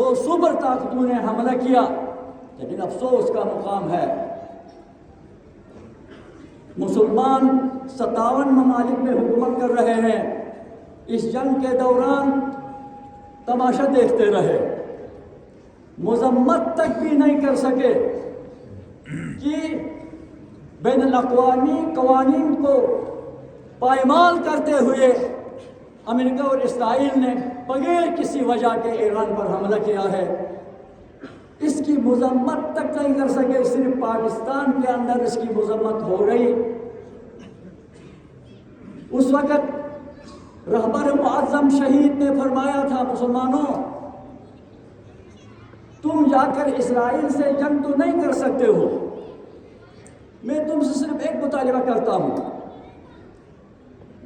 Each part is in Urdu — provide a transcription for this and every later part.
دو سپر طاقتوں نے حملہ کیا، لیکن افسوس کا مقام ہے مسلمان 57 ممالک میں حکومت کر رہے ہیں، اس جنگ کے دوران تماشا دیکھتے رہے، مذمت تک بھی نہیں کر سکے کہ بین الاقوامی قوانین کو پائمال کرتے ہوئے امریکہ اور اسرائیل نے بغیر کسی وجہ کے ایران پر حملہ کیا ہے۔ اس کی مذمت تک نہیں کر سکے، صرف پاکستان کے اندر اس کی مذمت ہو گئی۔ اس وقت رہبر معظم شہید نے فرمایا تھا، مسلمانوں تم جا کر اسرائیل سے جنگ تو نہیں کر سکتے ہو، میں تم سے صرف ایک مطالبہ کرتا ہوں،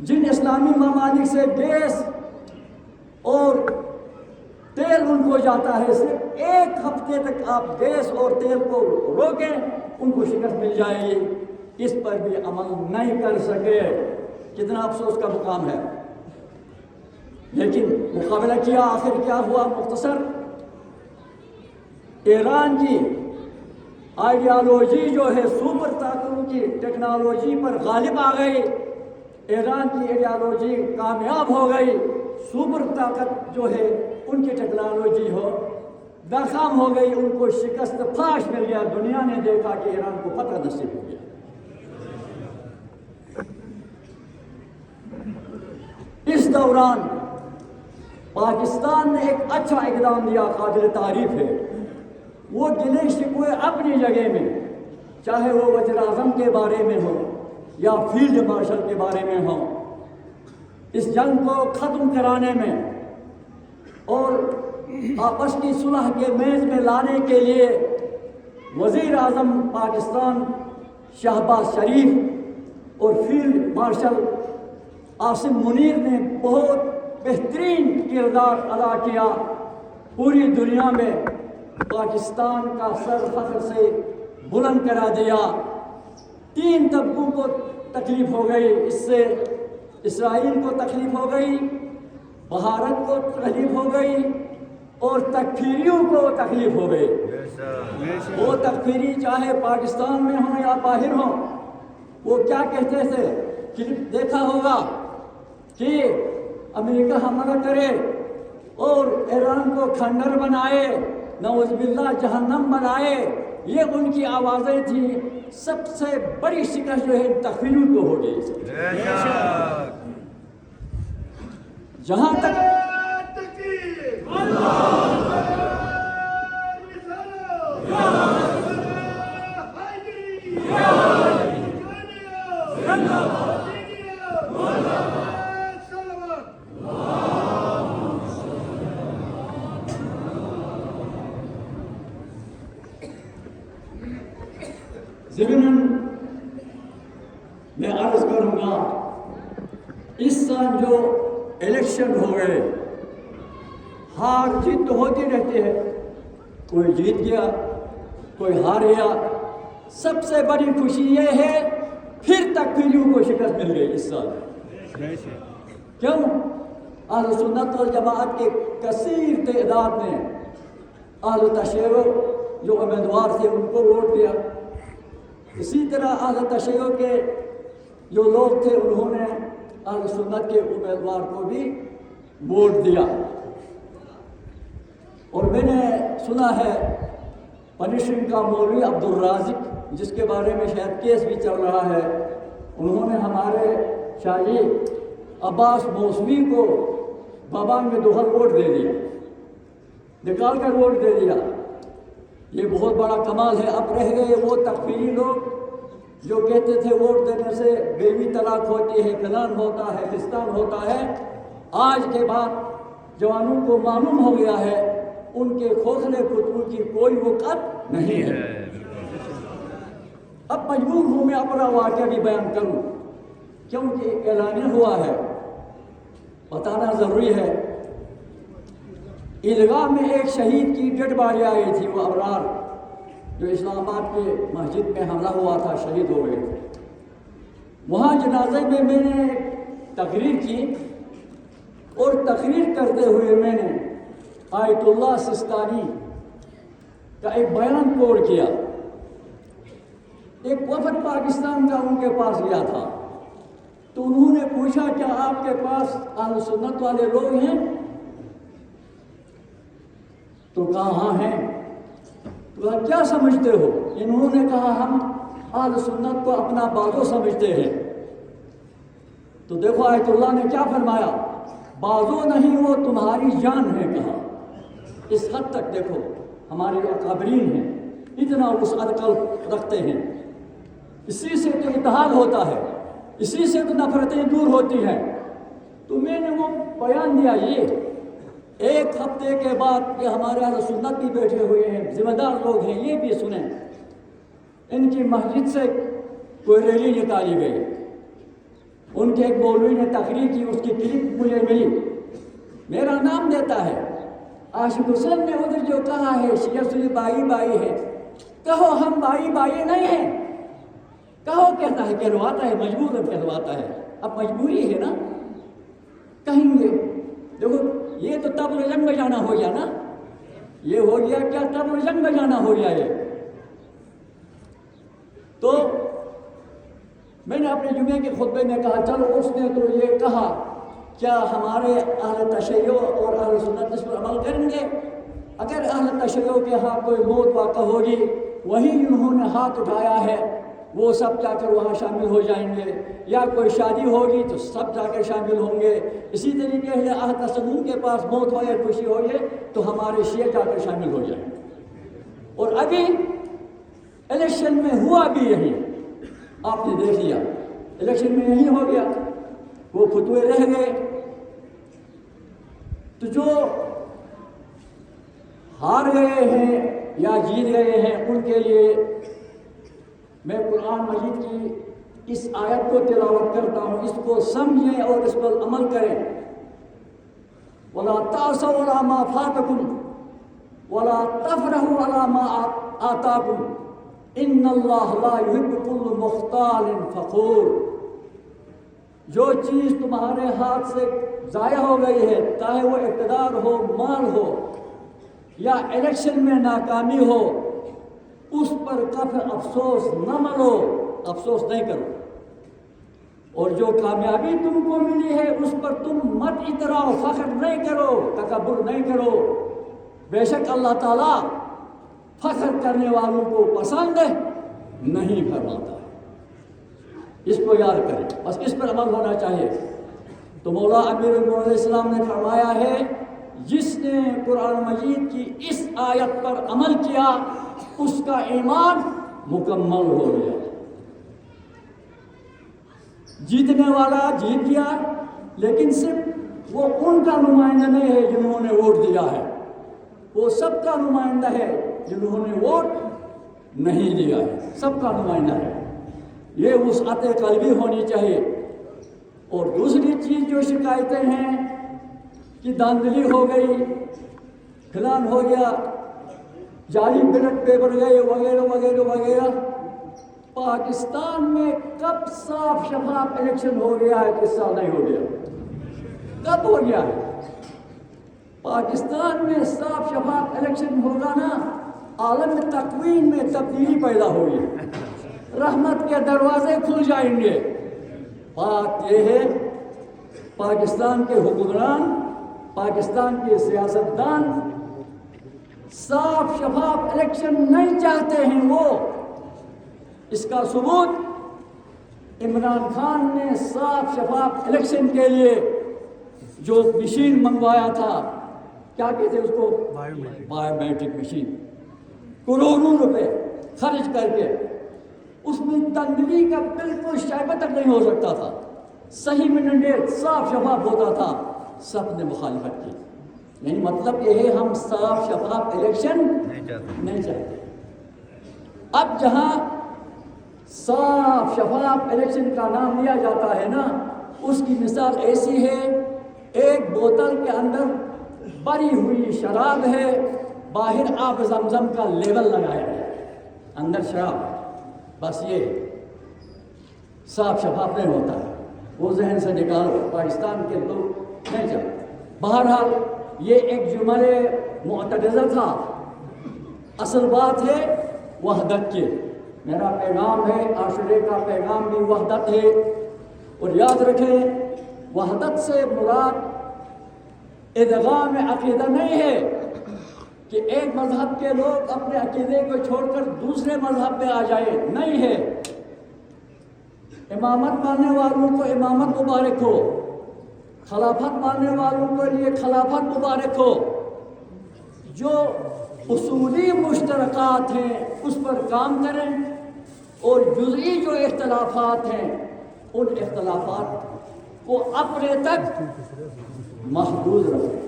جن اسلامی ممالک سے گیس اور تیل ان کو جاتا ہے، صرف 1 ہفتے تک آپ گیس اور تیل کو روکیں، ان کو شکست مل جائے گی۔ اس پر بھی عمل نہیں کر سکے، کتنا افسوس کا مقام ہے۔ لیکن مقابلہ کیا، آخر کیا ہوا؟ مختصر، ایران کی آئیڈیالوجی جو ہے سپر طاقتوں کی ٹیکنالوجی پر غالب آ گئی، ایران کی آئیڈیالوجی کامیاب ہو گئی، سپر طاقت جو ہے ان کی ٹیکنالوجی ناکام ہو گئی، ان کو شکست فاش مل گیا، دنیا نے دیکھا کہ ایران کو فتح نصیب ہو گیا۔ اس دوران پاکستان نے ایک اچھا اقدام لیا، قابل تعریف ہے۔ وہ گلے شکوے اپنی جگہ میں، چاہے وہ وزیر اعظم کے بارے میں ہو یا فیلڈ مارشل کے بارے میں ہو، اس جنگ کو ختم کرانے میں اور آپس کی صلح کے میز میں لانے کے لیے وزیر اعظم پاکستان شہباز شریف اور فیلڈ مارشل عاصم منیر نے بہت بہترین کردار ادا کیا، پوری دنیا میں پاکستان کا سر فخر سے بلند کرا دیا۔ 3 طبقوں کو تکلیف ہو گئی، اس سے اسرائیل کو تکلیف ہو گئی، بھارت کو تکلیف ہو گئی اور تکفیریوں کو تکلیف ہو گئی۔ وہ تکفیری چاہے پاکستان میں ہوں یا باہر ہوں، وہ کیا کہتے تھے؟ کلپ دیکھا ہوگا کہ امریکہ حملہ کرے اور ایران کو کھنڈر بنائے، نعوذ باللہ جہنم بنائے، یہ ان کی آوازیں تھیں۔ سب سے بڑی شکست جو ہے تکفیریوں کو ہو گئی۔ جہاں تک ضمناً میں عرض کروں گا، اس سال جو الیکشن ہو گئے، ہار جیت تو ہوتی رہتی ہے، کوئی جیت گیا کوئی ہار گیا، سب سے بڑی خوشی یہ ہے پھر تکفیریوں کو شکست مل گئی اس سال۔ کیوں؟ اہل سنت والجماعت کے کثیر تعداد نے اہل تشیع جو امیدوار تھے ان کو ووٹ دیا، اسی طرح اہل تشیع کے جو لوگ تھے انہوں نے اہل سنت کے امیدوار کو بھی ووٹ دیا۔ اور میں نے سنا ہے پنشنگ کا مولوی عبدالرازق، جس کے بارے میں شاید کیس بھی چل رہا ہے، انہوں نے ہمارے شاہی عباس موسوی کو بابان میں دوہر ووٹ دے دیا، نکال کر ووٹ دے دیا۔ یہ بہت بڑا کمال ہے۔ اب رہ گئے وہ تکفیری لوگ جو کہتے تھے ووٹ دینے سے بیوی طلاق ہوتی ہے، فلان ہوتا ہے، فستان ہوتا ہے۔ آج کے بعد جوانوں کو معلوم ہو گیا ہے ان کے کھوکھلے فتووں کی کوئی وقت نہیں ہے۔ اب مجبور ہوں میں اپنا واقعہ بھی بیان کروں، کیونکہ اعلان ہوا ہے، بتانا ضروری ہے۔ عیدگاہ میں ایک شہید کی ڈیڈ باڈی آئی تھی، وہ ابرار جو اسلام آباد کے مسجد میں حملہ ہوا تھا شہید ہو گئے تھے۔ وہاں جنازے میں میں نے تقریر کی، اور تقریر کرتے ہوئے میں نے آیت اللہ سستانی کا ایک بیان کوڑ کیا. ایک وفد پاکستان کا ان کے پاس گیا تھا تو انہوں نے پوچھا کیا آپ کے پاس اہل سنت والے لوگ ہیں؟ تو کہا ہاں ہیں. تو کیا سمجھتے ہو؟ انہوں نے کہا ہم اہل سنت کو اپنا بازو سمجھتے ہیں. تو دیکھو آیت اللہ نے کیا فرمایا، بازو نہیں وہ تمہاری جان ہے کہا. اس حد تک دیکھو ہمارے جو اکابرین ہیں اتنا وسعت قلب رکھتے ہیں. اسی سے تو اتحاد ہوتا ہے، اسی سے تو نفرتیں دور ہوتی ہیں. تو میں نے وہ بیان دیا. یہ ایک ہفتے کے بعد یہ ہمارے اہل سنت بھی بیٹھے ہوئے ہیں، ذمہ دار لوگ ہیں، یہ بھی سنیں. ان کی مسجد سے کوئی ریلی نکالی گئی، ان کے ایک مولوی نے تقریر کی، اس کی کلپ مجھے ملی، میرا نام دیتا ہے. عاشق حسین نے ادھر جو کہا ہے شیعہ سنی بائی بائی ہے، کہو ہم بائی بائی نہیں ہیں. کہو کہتا ہے، کہلواتا ہے، مجبور کہلواتا ہے. اب مجبوری ہے نا، کہیں گے. دیکھو یہ تو طبل جنگ بجانا ہو گیا نا، یہ ہو گیا کیا، طبل جنگ بجانا ہو گیا. یہ تو میں نے اپنے جمعے کے خطبے میں کہا چلو اس نے تو یہ کہا، کیا ہمارے اہل تشیع اور اہل سنت اس پر عمل کریں گے؟ اگر اہل تشیع کے ہاں کوئی موت واقع ہوگی، وہی انہوں نے ہاتھ اٹھایا ہے، وہ سب جا کر وہاں شامل ہو جائیں گے. یا کوئی شادی ہوگی تو سب جا کر شامل ہوں گے. اسی طریقے سے اہل تسنن کے پاس موت ہو یا خوشی ہو جائے تو ہمارے شیعہ جا کر شامل ہو جائیں گے. اور ابھی الیکشن میں ہوا بھی یہی، آپ نے دیکھ لیا الیکشن میں یہی ہو گیا، وہ فتوے رہ گئے. تو جو ہار گئے ہیں یا جیت گئے ہیں ان کے لیے میں قرآن مجید کی اس آیت کو تلاوت کرتا ہوں، اس کو سمجھیں اور اس پر عمل کریں. وَلَا تَعْصَوْا عَلَىٰ مَا فَاتَكُمْ وَلَا تَفْرَحُوا عَلَىٰ مَا آتَاكُمْ إِنَّ اللَّهَ لَا يُحِبُّ كُلَّ مُخْتَالٍ فَخُورٍ. جو چیز تمہارے ہاتھ سے ضائع ہو گئی ہے، چاہے وہ اقتدار ہو، مال ہو یا الیکشن میں ناکامی ہو، اس پر کبھی افسوس نہ منو، افسوس نہیں کرو. اور جو کامیابی تم کو ملی ہے اس پر تم مت اتراؤ، فخر نہیں کرو، تکبر نہیں کرو. بے شک اللہ تعالیٰ فخر کرنے والوں کو پسند نہیں فرماتا ہے. اس کو یاد کریں، بس اس پر عمل ہونا چاہیے. تو مولا امیر المومنین علیہ السلام نے فرمایا ہے جس نے قرآن مجید کی اس آیت پر عمل کیا اس کا ایمان مکمل ہو گیا. جیتنے والا جیت گیا، لیکن صرف وہ ان کا نمائندہ نہیں ہے جنہوں نے ووٹ دیا ہے، وہ سب کا نمائندہ ہے جنہوں نے ووٹ نہیں دیا ہے، سب کا نمائندہ ہے. یہ وسعت قلبی ہونی چاہیے. اور دوسری چیز جو شکایتیں ہیں کہ دھاندلی ہو گئی، فلان ہو گیا، جعلی بیلٹ پیپر گئے وغیرہ وغیرہ وغیرہ. پاکستان میں کب صاف شفاف الیکشن ہو گیا ہے؟ کس سال نہیں ہو گیا؟ کب ہو گیا ہے؟ پاکستان میں صاف شفاف الیکشن ہوگا نا، عالم تقویم میں تبدیلی پیدا ہوگی، رحمت کے دروازے کھل جائیں گے. بات یہ ہے پاکستان کے حکمران، پاکستان کے سیاستدان صاف شفاف الیکشن نہیں چاہتے ہیں. وہ اس کا ثبوت عمران خان نے صاف شفاف الیکشن کے لیے جو مشین منگوایا تھا، کیا کہتے ہیں اس کو، بایو میٹرک مشین، کروڑوں روپے خرچ کر کے. اس میں دھاندلی کا بالکل شائبہ تک نہیں ہو سکتا تھا، صحیح مینڈیٹ صاف شفاف ہوتا تھا، سب نے مخالفت کی. یعنی مطلب یہ ہے ہم صاف شفاف الیکشن نہیں چاہتے. اب جہاں صاف شفاف الیکشن کا نام لیا جاتا ہے نا، اس کی مثال ایسی ہے، ایک بوتل کے اندر بری ہوئی شراب ہے، باہر آب زمزم کا لیبل لگایا ہے، اندر شراب. بس یہ صاف شفاف نہیں ہوتا ہے، وہ ذہن سے نکالو. پاکستان کے لوگ نہیں چاہتے. بہرحال یہ ایک جمل معترضہ تھا، اصل بات ہے وحدت کی۔ میرا پیغام ہے، عاشورے کا پیغام بھی وحدت ہے، اور یاد رکھیں وحدت سے مراد ادغام عقیدہ نہیں ہے کہ ایک مذہب کے لوگ اپنے عقیدے کو چھوڑ کر دوسرے مذہب پہ آ جائے، نہیں ہے۔ امامت ماننے والوں کو امامت مبارک ہو، خلافت ماننے والوں کے لیے خلافت مبارک ہو، جو اصولی مشترکات ہیں اس پر کام کریں، اور جزئی جو اختلافات ہیں ان اختلافات کو اپنے تک محدود رکھیں۔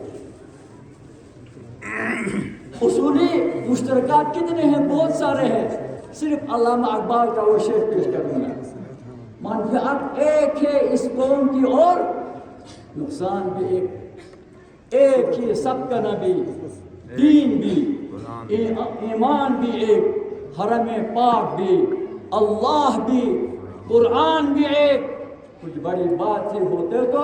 اصولی مشترکات کتنے ہیں؟ بہت سارے ہیں، صرف علامہ اقبال کا وہ شعر پیش کروں گا: منفعت ایک ہے اس قوم کی اور نقصان بھی ایک ہی، سب کا نبی، دین بھی، ایمان بھی ایک، حرم پاک بھی، اللہ بھی، قرآن بھی ایک۔ کچھ بڑی بات ہی ہوتے تو